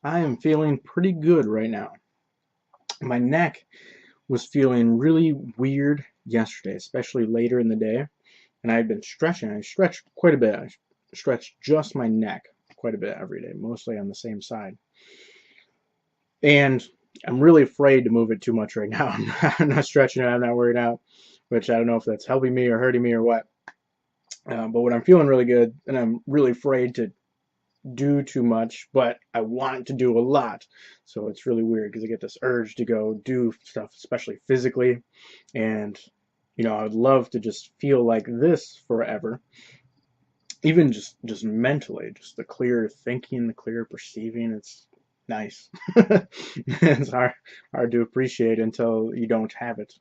I am feeling pretty good right now. My neck was feeling really weird yesterday, especially later in the day, and I had been stretching. I stretched quite a bit. I stretched just my neck quite a bit every day, mostly on the same side. And I'm really afraid to move it too much right now. I'm not stretching it. I'm not worried out, which I don't know if that's helping me or hurting me or what. But when I'm feeling really good, and I'm really afraid to do too much, but I want to do a lot. So it's really weird because I get this urge to go do stuff, especially physically. And, I would love to just feel like this forever, even just mentally, just the clear thinking, the clear perceiving. It's nice. It's hard to appreciate until you don't have it.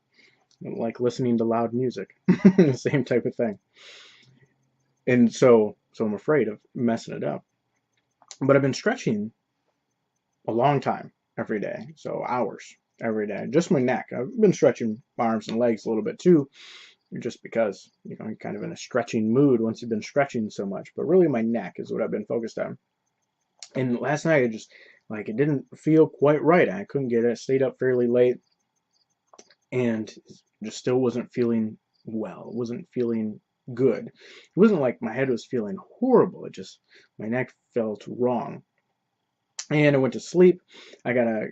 Like listening to loud music, the same type of thing. And so I'm afraid of messing it up. But I've been stretching a long time every day, so hours every day. Just my neck. I've been stretching my arms and legs a little bit too, just because you're kind of in a stretching mood once you've been stretching so much. But really, my neck is what I've been focused on. And last night, I just it didn't feel quite right. I couldn't get it. I stayed up fairly late, and just still wasn't feeling well. Wasn't feeling good. It wasn't like my head was feeling horrible. It just my neck felt wrong. And I went to sleep. I got a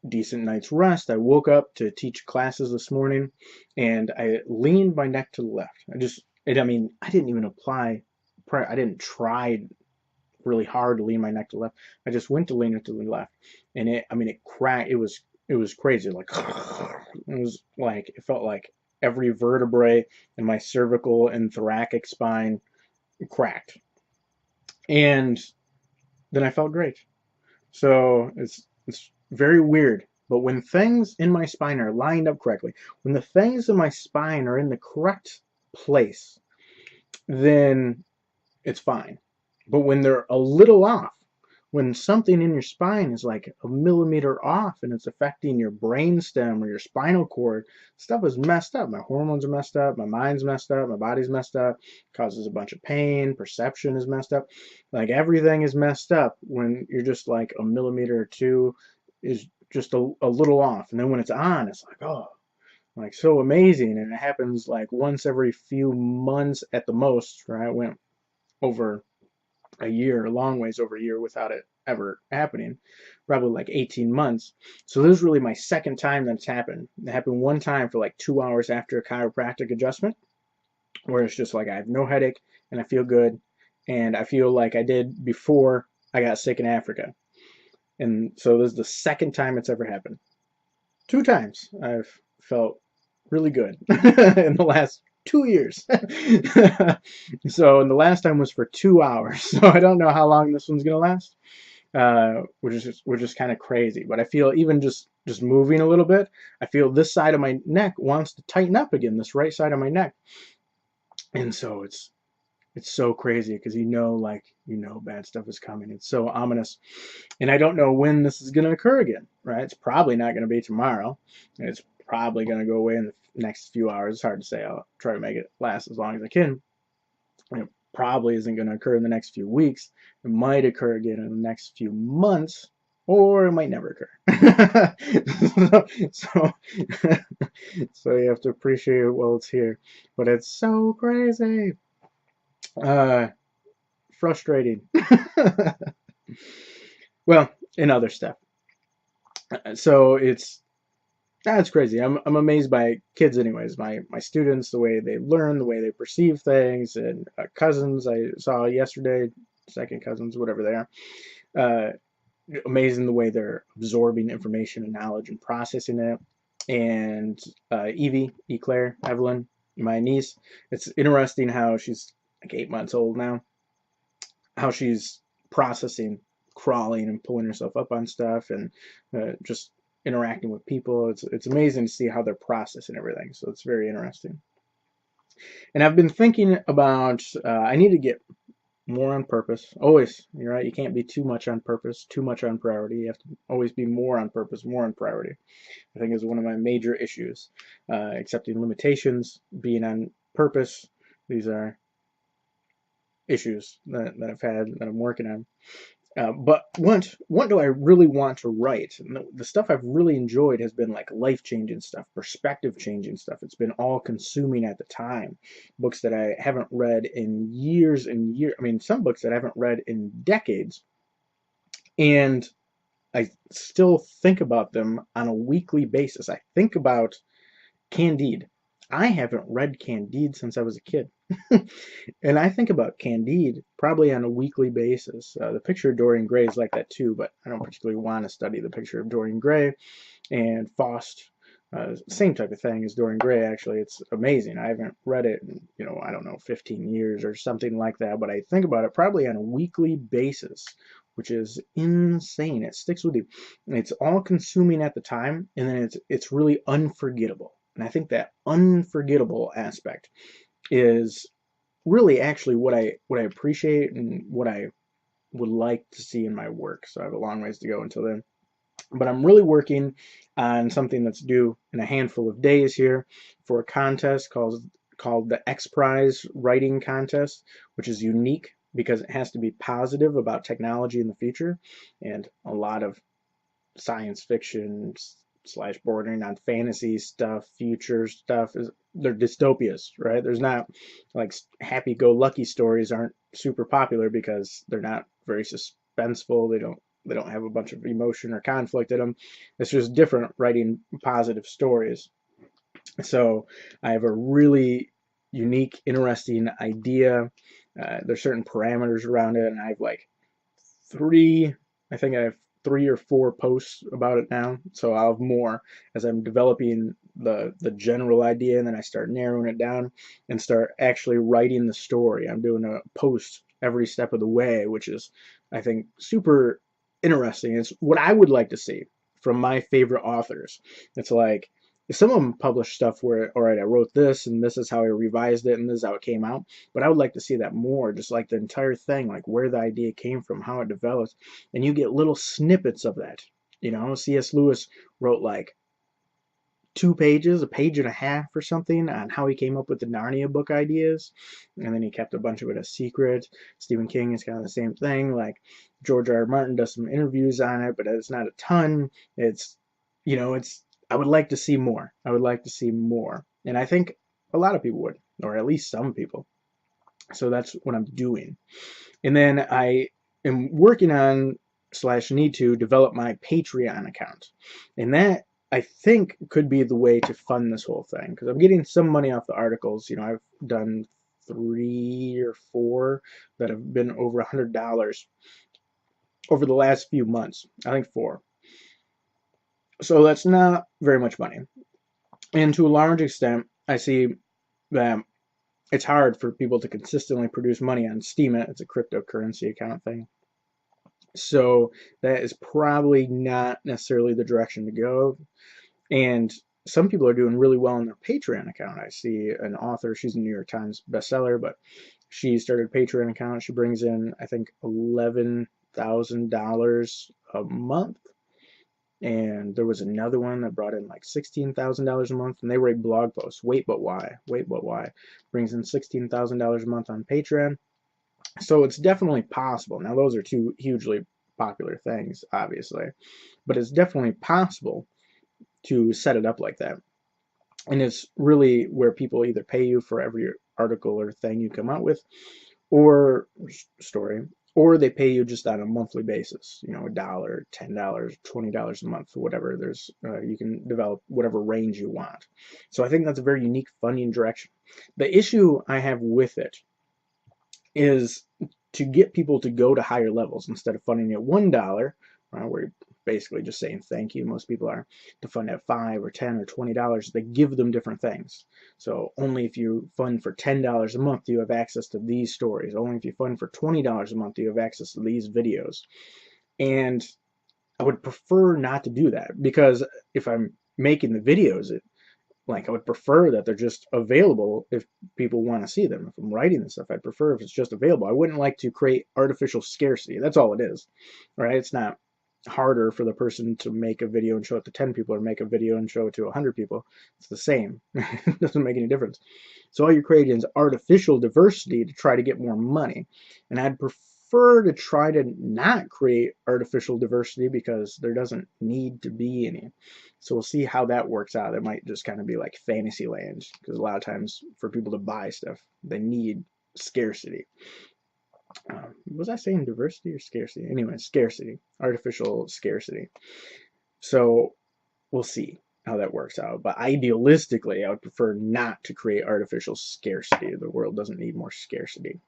decent night's rest. I woke up to teach classes this morning, and I leaned my neck to the left. I didn't even apply. I didn't try really hard to lean my neck to the left. I just went to lean it to the left, and it cracked. It was crazy. Like it felt like every vertebrae in my cervical and thoracic spine cracked, and then I felt great. So it's very weird. But when things in my spine are lined up correctly, when the things in my spine are in the correct place, then it's fine. But when they're a little off, when something in your spine is like a millimeter off and it's affecting your brain stem or your spinal cord, stuff is messed up. My hormones are messed up, my mind's messed up, my body's messed up, causes a bunch of pain, perception is messed up. Like everything is messed up when you're just like a millimeter or two is just a little off. And then when it's on, it's like, oh, like so amazing. And it happens like once every few months at the most, right? I went over a year, a long ways over a year without it ever happening, probably like 18 months. So this is really my second time that's happened. It happened one time for like 2 hours after a chiropractic adjustment, where it's just like I have no headache and I feel good, and I feel like I did before I got sick in Africa. And so this is the second time it's ever happened. Two times I've felt really good in the last 2 years. So, and the last time was for 2 hours. So I don't know how long this one's gonna last, which is kind of crazy. But I feel even just moving a little bit, I feel this side of my neck wants to tighten up again. This right side of my neck, and so it's so crazy because bad stuff is coming. It's so ominous, and I don't know when this is gonna occur again. Right? It's probably not gonna be tomorrow. It's probably gonna go away in the next few hours. It's hard to say. I'll try to make it last as long as I can. It probably isn't going to occur in the next few weeks. It might occur again in the next few months, or it might never occur. so, so you have to appreciate it while it's here. But it's so crazy. Uh, Frustrating. Well, in other stuff. So that's crazy. I'm amazed by kids, anyways. My students, the way they learn, the way they perceive things, and cousins I saw yesterday, second cousins, whatever they are. Uh, Amazing the way they're absorbing information and knowledge and processing it. And Evie, Eclaire, Evelyn, my niece. It's interesting how she's like 8 months old now. How she's processing crawling and pulling herself up on stuff and just interacting with people. It's amazing to see how they're processing everything. So it's very interesting. And I've been thinking about I need to get more on purpose. Always, you're right. You can't be too much on purpose, too much on priority. You have to always be more on purpose, more on priority. I think is one of my major issues. Accepting limitations, being on purpose. These are issues that I've had that I'm working on. But what do I really want to write? And the stuff I've really enjoyed has been like life-changing stuff, perspective-changing stuff. It's been all-consuming at the time. Books that I haven't read in years and years. I mean, some books that I haven't read in decades. And I still think about them on a weekly basis. I think about Candide. I haven't read Candide since I was a kid. And I think about Candide probably on a weekly basis. The Picture of Dorian Gray is like that too, but I don't particularly want to study The Picture of Dorian Gray. And Faust, same type of thing as Dorian Gray, actually. It's amazing. I haven't read it in, I don't know, 15 years or something like that, but I think about it probably on a weekly basis, which is insane. It sticks with you. And it's all consuming at the time, and then it's really unforgettable. And I think that unforgettable aspect is really actually what I appreciate and what I would like to see in my work. So I have a long ways to go until then. But I'm really working on something that's due in a handful of days here for a contest called the X Prize Writing Contest, which is unique because it has to be positive about technology in the future, and a lot of science fiction / bordering on fantasy stuff, future stuff, they're dystopias, right? There's not like happy-go-lucky stories aren't super popular because they're not very suspenseful. They don't have a bunch of emotion or conflict in them. It's just different writing positive stories. So I have a really unique, interesting idea. There's certain parameters around it, and I have like I think I have 3 or 4 posts about it now. So I'll have more as I'm developing the general idea, and then I start narrowing it down and start actually writing the story. I'm doing a post every step of the way, which is, I think, super interesting. It's what I would like to see from my favorite authors. It's like, some of them publish stuff where, all right, I wrote this and this is how I revised it and this is how it came out. But I would like to see that more, just like the entire thing, like where the idea came from, how it develops. And you get little snippets of that. C.S. Lewis wrote like 2 pages, a page and a half or something, on how he came up with the Narnia book ideas. And then he kept a bunch of it a secret. Stephen King is kind of the same thing. Like George R.R. Martin does some interviews on it, but it's not a ton. I would like to see more. I would like to see more. And I think a lot of people would, or at least some people. So that's what I'm doing. And then I am working on / need to develop my Patreon account. And that, I think, could be the way to fund this whole thing, because I'm getting some money off the articles. I've done 3 or 4 that have been over $100 over the last few months. I think 4. So that's not very much money. And to a large extent, I see that it's hard for people to consistently produce money on Steemit. It's a cryptocurrency account thing. So that is probably not necessarily the direction to go. And some people are doing really well on their Patreon account. I see an author, she's a New York Times bestseller, but she started a Patreon account. She brings in, I think, $11,000 a month. And there was another one that brought in like $16,000 a month, and they write blog posts. Wait, but why? Wait, but why? Brings in $16,000 a month on Patreon. So it's definitely possible. Now, those are 2 hugely popular things, obviously, but it's definitely possible to set it up like that. And it's really where people either pay you for every article or thing you come out with, or story, or they pay you just on a monthly basis, $1, $10, $20 a month, whatever. There's you can develop whatever range you want. So I think that's a very unique funding direction. The issue I have with it is to get people to go to higher levels instead of funding at $1, where you're basically just saying thank you. Most people are to fund at $5 or $10 or $20. They give them different things. So only if you fund for $10 a month do you have access to these stories. Only if you fund for $20 a month do you have access to these videos. And I would prefer not to do that, because if I'm making the videos, I would prefer that they're just available if people want to see them. If I'm writing this stuff, I'd prefer if it's just available. I wouldn't like to create artificial scarcity. That's all it is, right? It's not harder for the person to make a video and show it to 10 people or make a video and show it to 100 people. It's the same. It doesn't make any difference. So all you're creating is artificial diversity to try to get more money. And I'd prefer to try to not create artificial diversity because there doesn't need to be any. So we'll see how that works out. It might just kind of be like fantasy land, because a lot of times for people to buy stuff, they need scarcity. Was I saying diversity or scarcity? Anyway, scarcity, artificial scarcity. So we'll see how that works out. But idealistically, I would prefer not to create artificial scarcity. The world doesn't need more scarcity.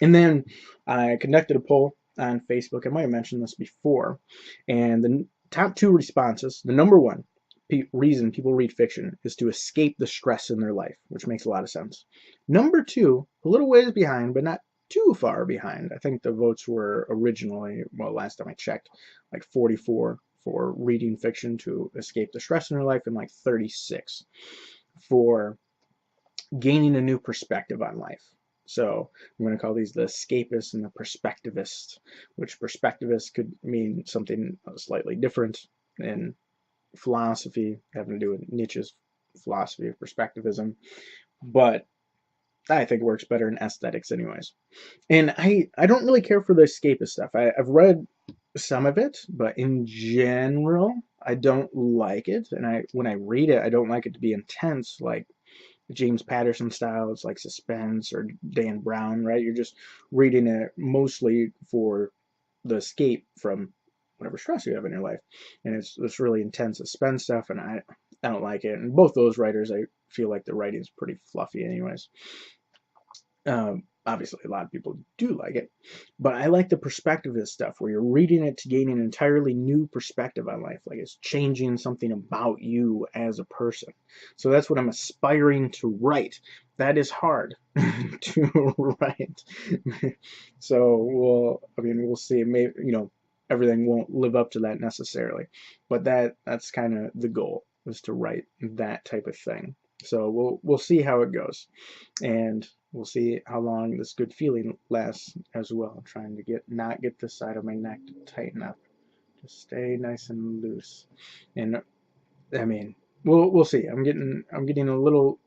And then I conducted a poll on Facebook. I might have mentioned this before. And the top 2 responses, the number one reason people read fiction is to escape the stress in their life, which makes a lot of sense. Number 2, a little ways behind, but not too far behind. I think the votes were originally, well, last time I checked, like 44 for reading fiction to escape the stress in their life, and like 36 for gaining a new perspective on life. So I'm going to call these the escapist and the perspectivist, which perspectivist could mean something slightly different in philosophy, having to do with Nietzsche's philosophy of perspectivism, but I think it works better in aesthetics anyways. And I don't really care for the escapist stuff. I've read some of it, but in general, I don't like it. And when I read it, I don't like it to be intense, like James Patterson style. It's like suspense, or Dan Brown, right? You're just reading it mostly for the escape from whatever stress you have in your life. And it's really intense suspense stuff, and I don't like it. And both those writers, I feel like the writing is pretty fluffy anyways. Obviously, a lot of people do like it, but I like the perspectivist stuff where you're reading it to gain an entirely new perspective on life, like it's changing something about you as a person. So that's what I'm aspiring to write. That is hard to write. So we'll see. Maybe, everything won't live up to that necessarily, but that's kind of the goal, is to write that type of thing. So we'll see how it goes, and we'll see how long this good feeling lasts as well. I'm trying to not get this side of my neck to tighten up, just stay nice and loose. And I mean, we'll see. I'm getting a little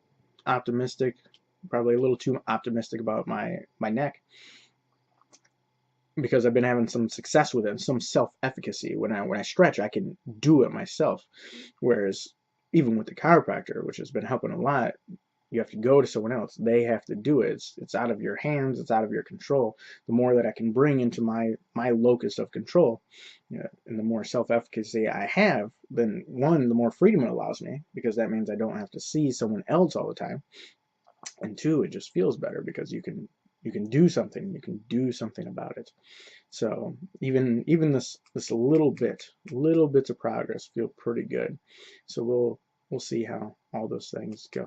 optimistic, probably a little too optimistic about my neck, because I've been having some success with it and some self-efficacy. When I stretch, I can do it myself, whereas even with the chiropractor, which has been helping a lot, you have to go to someone else. They have to do it. It's out of your hands. It's out of your control. The more that I can bring into my locus of control, and the more self-efficacy I have, then one, the more freedom it allows me, because that means I don't have to see someone else all the time. And two, it just feels better because you can do something. You can do something about it. So even this little bits of progress feel pretty good. So we'll see how all those things go.